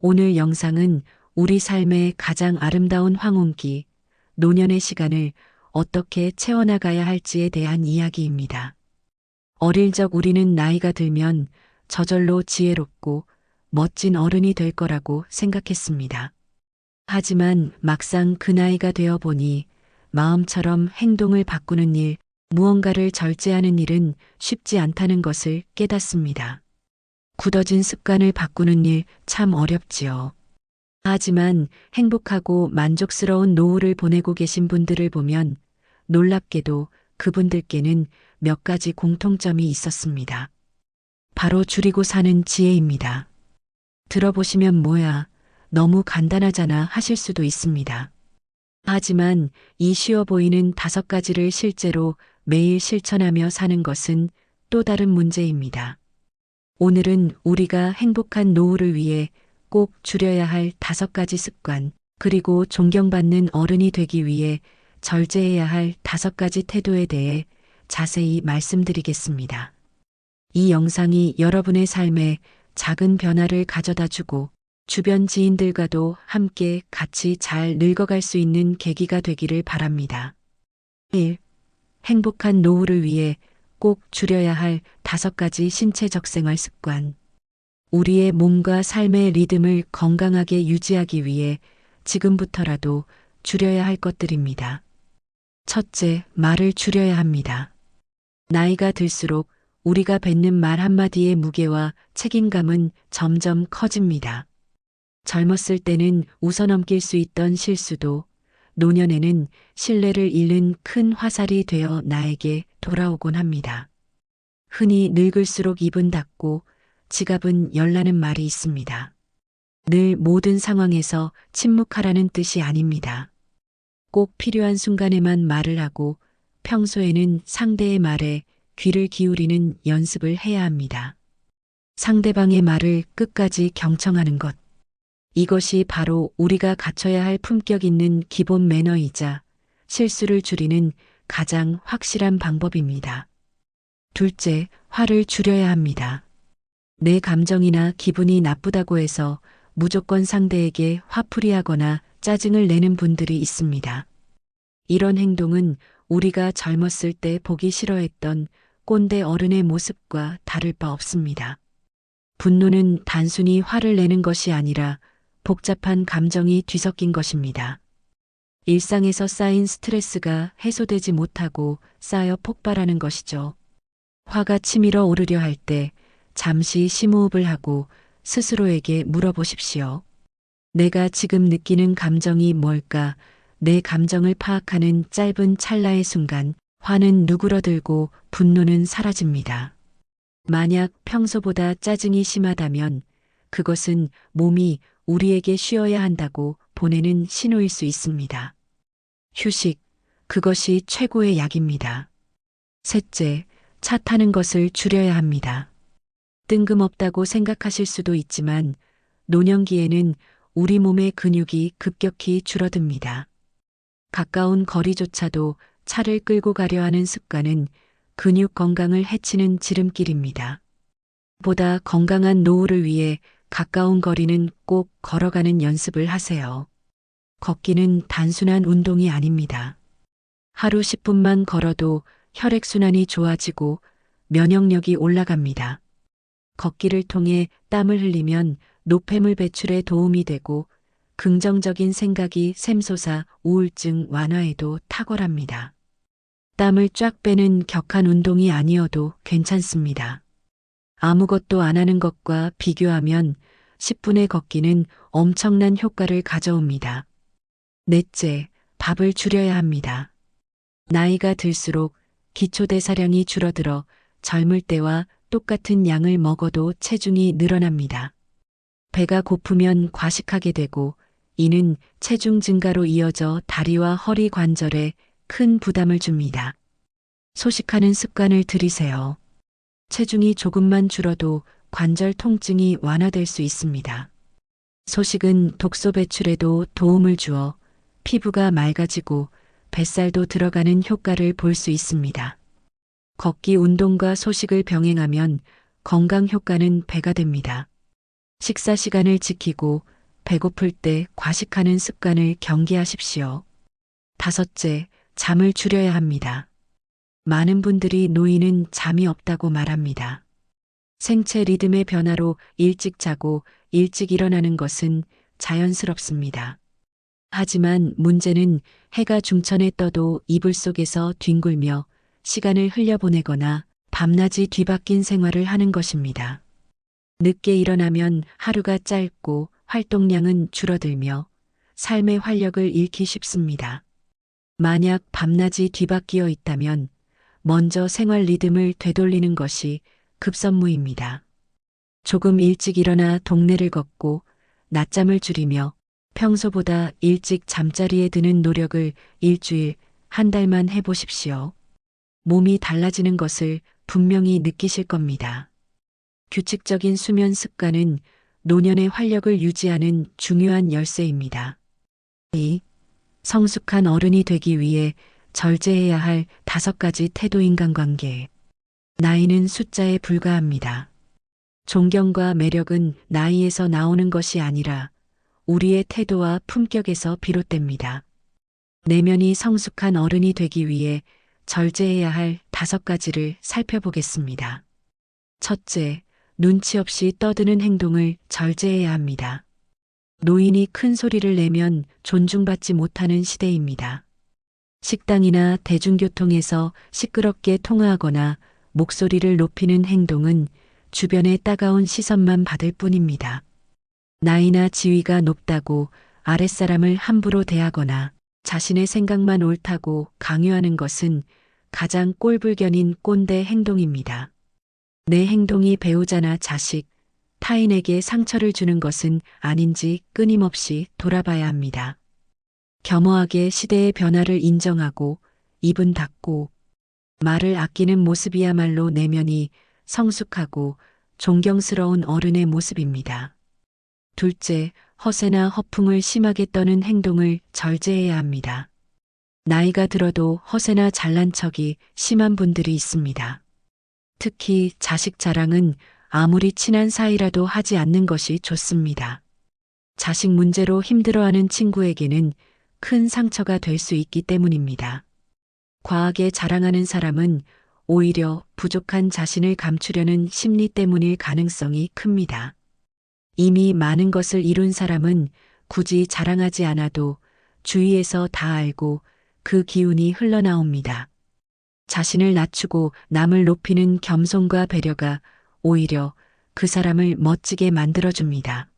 오늘 영상은 우리 삶의 가장 아름다운 황혼기, 노년의 시간을 어떻게 채워나가야 할지에 대한 이야기입니다. 어릴 적 우리는 나이가 들면 저절로 지혜롭고 멋진 어른이 될 거라고 생각했습니다. 하지만 막상 그 나이가 되어 보니 마음처럼 행동을 바꾸는 일, 무언가를 절제하는 일은 쉽지 않다는 것을 깨닫습니다. 굳어진 습관을 바꾸는 일 참 어렵지요. 하지만 행복하고 만족스러운 노후를 보내고 계신 분들을 보면 놀랍게도 그분들께는 몇 가지 공통점이 있었습니다. 바로 줄이고 사는 지혜입니다. 들어보시면 뭐야, 너무 간단하잖아 하실 수도 있습니다. 하지만 이 쉬워 보이는 5가지를 실제로 매일 실천하며 사는 것은 또 다른 문제입니다. 오늘은 우리가 행복한 노후를 위해 꼭 줄여야 할 5가지 습관, 그리고 존경받는 어른이 되기 위해 절제해야 할 5가지 태도에 대해 자세히 말씀드리겠습니다. 이 영상이 여러분의 삶에 작은 변화를 가져다 주고 주변 지인들과도 함께 같이 잘 늙어갈 수 있는 계기가 되기를 바랍니다. 1. 행복한 노후를 위해 꼭 줄여야 할 5가지 신체적 생활 습관. 우리의 몸과 삶의 리듬을 건강하게 유지하기 위해 지금부터라도 줄여야 할 것들입니다. 첫째, 말을 줄여야 합니다. 나이가 들수록 우리가 뱉는 말 한마디의 무게와 책임감은 점점 커집니다. 젊었을 때는 웃어넘길 수 있던 실수도 노년에는 신뢰를 잃는 큰 화살이 되어 나에게 돌아오곤 합니다. 흔히 늙을수록 입은 닫고 지갑은 열라는 말이 있습니다. 늘 모든 상황에서 침묵하라는 뜻이 아닙니다. 꼭 필요한 순간에만 말을 하고 평소에는 상대의 말에 귀를 기울이는 연습을 해야 합니다. 상대방의 말을 끝까지 경청하는 것. 이것이 바로 우리가 갖춰야 할 품격 있는 기본 매너이자 실수를 줄이는 가장 확실한 방법입니다. 둘째, 화를 줄여야 합니다. 내 감정이나 기분이 나쁘다고 해서 무조건 상대에게 화풀이하거나 짜증을 내는 분들이 있습니다. 이런 행동은 우리가 젊었을 때 보기 싫어했던 꼰대 어른의 모습과 다를 바 없습니다. 분노는 단순히 화를 내는 것이 아니라 복잡한 감정이 뒤섞인 것입니다. 일상에서 쌓인 스트레스가 해소되지 못하고 쌓여 폭발하는 것이죠. 화가 치밀어 오르려 할 때 잠시 심호흡을 하고 스스로에게 물어보십시오. 내가 지금 느끼는 감정이 뭘까? 내 감정을 파악하는 짧은 찰나의 순간 화는 누그러들고 분노는 사라집니다. 만약 평소보다 짜증이 심하다면 그것은 몸이 우리에게 쉬어야 한다고 보내는 신호일 수 있습니다. 휴식, 그것이 최고의 약입니다. 셋째, 차 타는 것을 줄여야 합니다. 뜬금없다고 생각하실 수도 있지만 노년기에는 우리 몸의 근육이 급격히 줄어듭니다. 가까운 거리조차도 차를 끌고 가려 하는 습관은 근육 건강을 해치는 지름길입니다. 보다 건강한 노후를 위해 가까운 거리는 꼭 걸어가는 연습을 하세요. 걷기는 단순한 운동이 아닙니다. 하루 10분만 걸어도 혈액순환이 좋아지고 면역력이 올라갑니다. 걷기를 통해 땀을 흘리면 노폐물 배출에 도움이 되고 긍정적인 생각이 샘솟아 우울증 완화에도 탁월합니다. 땀을 쫙 빼는 격한 운동이 아니어도 괜찮습니다. 아무것도 안 하는 것과 비교하면 10분의 걷기는 엄청난 효과를 가져옵니다. 넷째, 밥을 줄여야 합니다. 나이가 들수록 기초대사량이 줄어들어 젊을 때와 똑같은 양을 먹어도 체중이 늘어납니다. 배가 고프면 과식하게 되고 이는 체중 증가로 이어져 다리와 허리 관절에 큰 부담을 줍니다. 소식하는 습관을 들이세요. 체중이 조금만 줄어도 관절 통증이 완화될 수 있습니다. 소식은 독소 배출에도 도움을 주어 피부가 맑아지고 뱃살도 들어가는 효과를 볼 수 있습니다. 걷기 운동과 소식을 병행하면 건강 효과는 배가 됩니다. 식사 시간을 지키고 배고플 때 과식하는 습관을 경계하십시오. 다섯째, 잠을 줄여야 합니다. 많은 분들이 노인은 잠이 없다고 말합니다. 생체 리듬의 변화로 일찍 자고 일찍 일어나는 것은 자연스럽습니다. 하지만 문제는 해가 중천에 떠도 이불 속에서 뒹굴며 시간을 흘려보내거나 밤낮이 뒤바뀐 생활을 하는 것입니다. 늦게 일어나면 하루가 짧고 활동량은 줄어들며 삶의 활력을 잃기 쉽습니다. 만약 밤낮이 뒤바뀌어 있다면 먼저 생활 리듬을 되돌리는 것이 급선무입니다. 조금 일찍 일어나 동네를 걷고 낮잠을 줄이며 평소보다 일찍 잠자리에 드는 노력을 일주일, 한 달만 해보십시오. 몸이 달라지는 것을 분명히 느끼실 겁니다. 규칙적인 수면 습관은 노년의 활력을 유지하는 중요한 열쇠입니다. 2. 성숙한 어른이 되기 위해 절제해야 할 5가지 태도 인간관계. 나이는 숫자에 불과합니다. 존경과 매력은 나이에서 나오는 것이 아니라 우리의 태도와 품격에서 비롯됩니다. 내면이 성숙한 어른이 되기 위해 절제해야 할 5가지를 살펴보겠습니다. 첫째, 눈치 없이 떠드는 행동을 절제해야 합니다. 노인이 큰 소리를 내면 존중받지 못하는 시대입니다. 식당이나 대중교통에서 시끄럽게 통화하거나 목소리를 높이는 행동은 주변의 따가운 시선만 받을 뿐입니다. 나이나 지위가 높다고 아랫사람을 함부로 대하거나 자신의 생각만 옳다고 강요하는 것은 가장 꼴불견인 꼰대 행동입니다. 내 행동이 배우자나 자식, 타인에게 상처를 주는 것은 아닌지 끊임없이 돌아봐야 합니다. 겸허하게 시대의 변화를 인정하고 입은 닫고 말을 아끼는 모습이야말로 내면이 성숙하고 존경스러운 어른의 모습입니다. 둘째, 허세나 허풍을 심하게 떠는 행동을 절제해야 합니다. 나이가 들어도 허세나 잘난 척이 심한 분들이 있습니다. 특히 자식 자랑은 아무리 친한 사이라도 하지 않는 것이 좋습니다. 자식 문제로 힘들어하는 친구에게는 큰 상처가 될 수 있기 때문입니다. 과하게 자랑하는 사람은 오히려 부족한 자신을 감추려는 심리 때문일 가능성이 큽니다. 이미 많은 것을 이룬 사람은 굳이 자랑하지 않아도 주위에서 다 알고 그 기운이 흘러나옵니다. 자신을 낮추고 남을 높이는 겸손과 배려가 오히려 그 사람을 멋지게 만들어줍니다.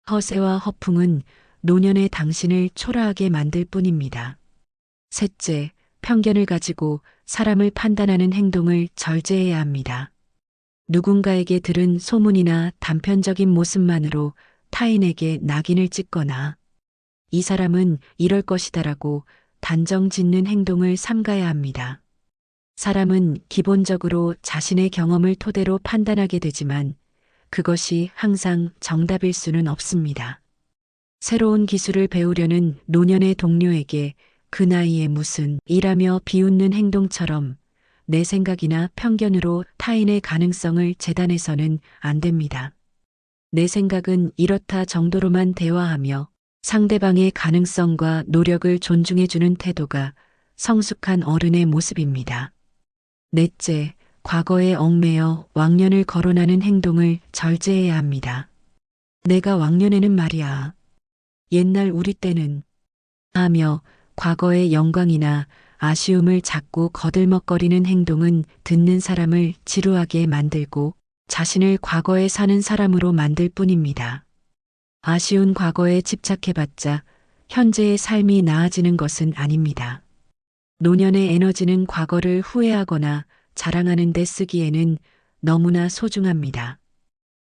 허세와 허풍은 노년의 당신을 초라하게 만들 뿐입니다. 셋째, 편견을 가지고 사람을 판단하는 행동을 절제해야 합니다. 누군가에게 들은 소문이나 단편적인 모습만으로 타인에게 낙인을 찍거나 이 사람은 이럴 것이다라고 단정 짓는 행동을 삼가야 합니다. 사람은 기본적으로 자신의 경험을 토대로 판단하게 되지만 그것이 항상 정답일 수는 없습니다. 새로운 기술을 배우려는 노년의 동료에게 그 나이에 무슨 이라며 비웃는 행동처럼 내 생각이나 편견으로 타인의 가능성을 재단해서는 안 됩니다. 내 생각은 이렇다 정도로만 대화하며 상대방의 가능성과 노력을 존중해주는 태도가 성숙한 어른의 모습입니다. 넷째, 과거에 얽매여 왕년을 거론하는 행동을 절제해야 합니다. 내가 왕년에는 말이야. 옛날 우리 때는 하며 과거의 영광이나 아쉬움을 자꾸 거들먹거리는 행동은 듣는 사람을 지루하게 만들고 자신을 과거에 사는 사람으로 만들 뿐입니다. 아쉬운 과거에 집착해봤자 현재의 삶이 나아지는 것은 아닙니다. 노년의 에너지는 과거를 후회하거나 자랑하는 데 쓰기에는 너무나 소중합니다.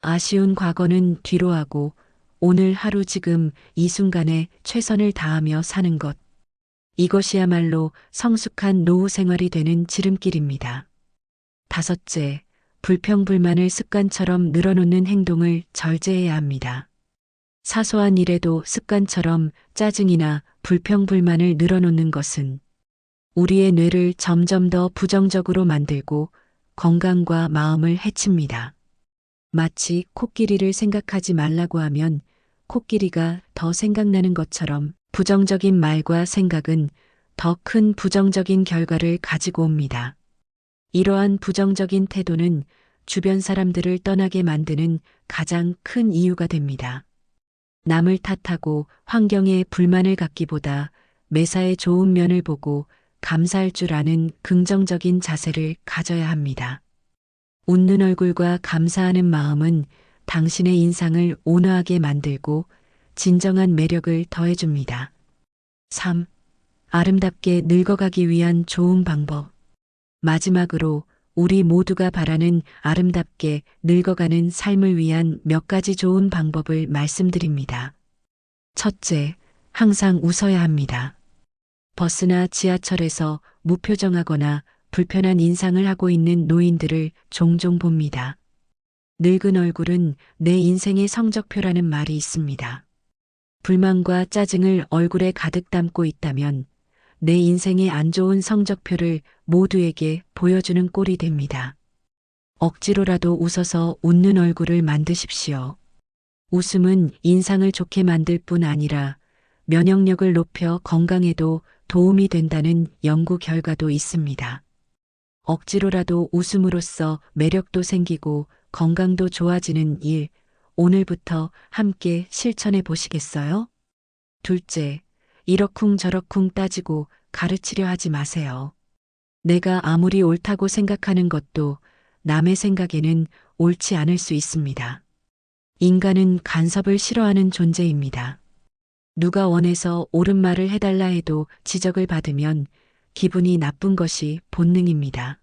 아쉬운 과거는 뒤로 하고 오늘 하루 지금 이 순간에 최선을 다하며 사는 것. 이것이야말로 성숙한 노후 생활이 되는 지름길입니다. 다섯째, 불평불만을 습관처럼 늘어놓는 행동을 절제해야 합니다. 사소한 일에도 습관처럼 짜증이나 불평불만을 늘어놓는 것은 우리의 뇌를 점점 더 부정적으로 만들고 건강과 마음을 해칩니다. 마치 코끼리를 생각하지 말라고 하면 코끼리가 더 생각나는 것처럼 부정적인 말과 생각은 더 큰 부정적인 결과를 가지고 옵니다. 이러한 부정적인 태도는 주변 사람들을 떠나게 만드는 가장 큰 이유가 됩니다. 남을 탓하고 환경에 불만을 갖기보다 매사에 좋은 면을 보고 감사할 줄 아는 긍정적인 자세를 가져야 합니다. 웃는 얼굴과 감사하는 마음은 당신의 인상을 온화하게 만들고 진정한 매력을 더해줍니다. 3. 아름답게 늙어가기 위한 좋은 방법. 마지막으로 우리 모두가 바라는 아름답게 늙어가는 삶을 위한 몇 가지 좋은 방법을 말씀드립니다. 첫째, 항상 웃어야 합니다. 버스나 지하철에서 무표정하거나 불편한 인상을 하고 있는 노인들을 종종 봅니다. 늙은 얼굴은 내 인생의 성적표라는 말이 있습니다. 불만과 짜증을 얼굴에 가득 담고 있다면 내 인생의 안 좋은 성적표를 모두에게 보여주는 꼴이 됩니다. 억지로라도 웃어서 웃는 얼굴을 만드십시오. 웃음은 인상을 좋게 만들 뿐 아니라 면역력을 높여 건강에도 도움이 된다는 연구 결과도 있습니다. 억지로라도 웃음으로써 매력도 생기고 건강도 좋아지는 일, 오늘부터 함께 실천해 보시겠어요? 둘째, 이러쿵저러쿵 따지고 가르치려 하지 마세요. 내가 아무리 옳다고 생각하는 것도 남의 생각에는 옳지 않을 수 있습니다. 인간은 간섭을 싫어하는 존재입니다. 누가 원해서 옳은 말을 해달라 해도 지적을 받으면 기분이 나쁜 것이 본능입니다.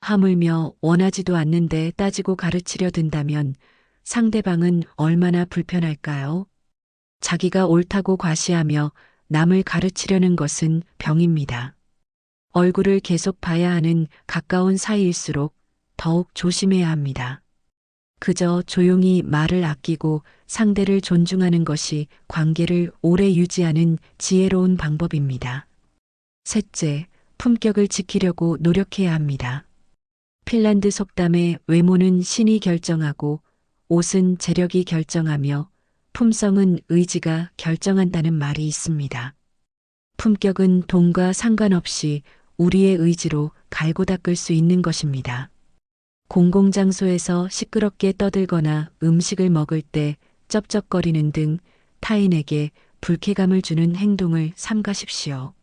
하물며 원하지도 않는데 따지고 가르치려 든다면 상대방은 얼마나 불편할까요? 자기가 옳다고 과시하며 남을 가르치려는 것은 병입니다. 얼굴을 계속 봐야 하는 가까운 사이일수록 더욱 조심해야 합니다. 그저 조용히 말을 아끼고 상대를 존중하는 것이 관계를 오래 유지하는 지혜로운 방법입니다. 셋째, 품격을 지키려고 노력해야 합니다. 핀란드 속담에 외모는 신이 결정하고 옷은 재력이 결정하며 품성은 의지가 결정한다는 말이 있습니다. 품격은 돈과 상관없이 우리의 의지로 갈고 닦을 수 있는 것입니다. 공공장소에서 시끄럽게 떠들거나 음식을 먹을 때 쩝쩝거리는 등 타인에게 불쾌감을 주는 행동을 삼가십시오.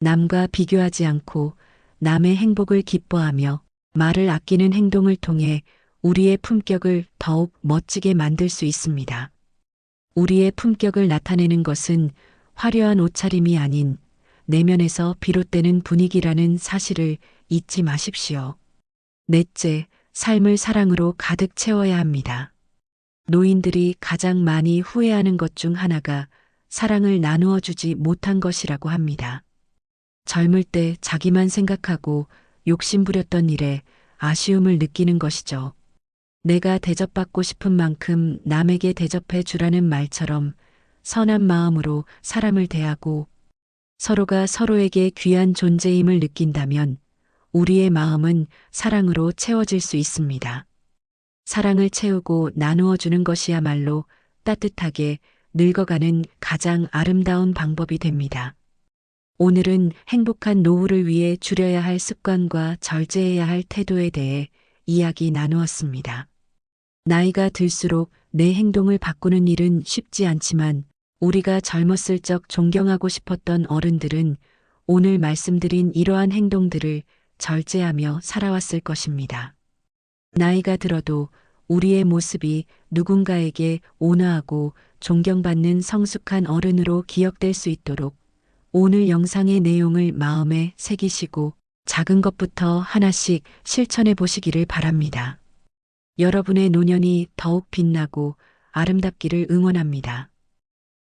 남과 비교하지 않고 남의 행복을 기뻐하며 말을 아끼는 행동을 통해 우리의 품격을 더욱 멋지게 만들 수 있습니다. 우리의 품격을 나타내는 것은 화려한 옷차림이 아닌 내면에서 비롯되는 분위기라는 사실을 잊지 마십시오. 넷째, 삶을 사랑으로 가득 채워야 합니다. 노인들이 가장 많이 후회하는 것 중 하나가 사랑을 나누어 주지 못한 것이라고 합니다. 젊을 때 자기만 생각하고 욕심부렸던 일에 아쉬움을 느끼는 것이죠. 내가 대접받고 싶은 만큼 남에게 대접해 주라는 말처럼 선한 마음으로 사람을 대하고 서로가 서로에게 귀한 존재임을 느낀다면 우리의 마음은 사랑으로 채워질 수 있습니다. 사랑을 채우고 나누어 주는 것이야말로 따뜻하게 늙어가는 가장 아름다운 방법이 됩니다. 오늘은 행복한 노후를 위해 줄여야 할 습관과 절제해야 할 태도에 대해 이야기 나누었습니다. 나이가 들수록 내 행동을 바꾸는 일은 쉽지 않지만 우리가 젊었을 적 존경하고 싶었던 어른들은 오늘 말씀드린 이러한 행동들을 절제하며 살아왔을 것입니다. 나이가 들어도 우리의 모습이 누군가에게 온화하고 존경받는 성숙한 어른으로 기억될 수 있도록 오늘 영상의 내용을 마음에 새기시고 작은 것부터 하나씩 실천해 보시기를 바랍니다. 여러분의 노년이 더욱 빛나고 아름답기를 응원합니다.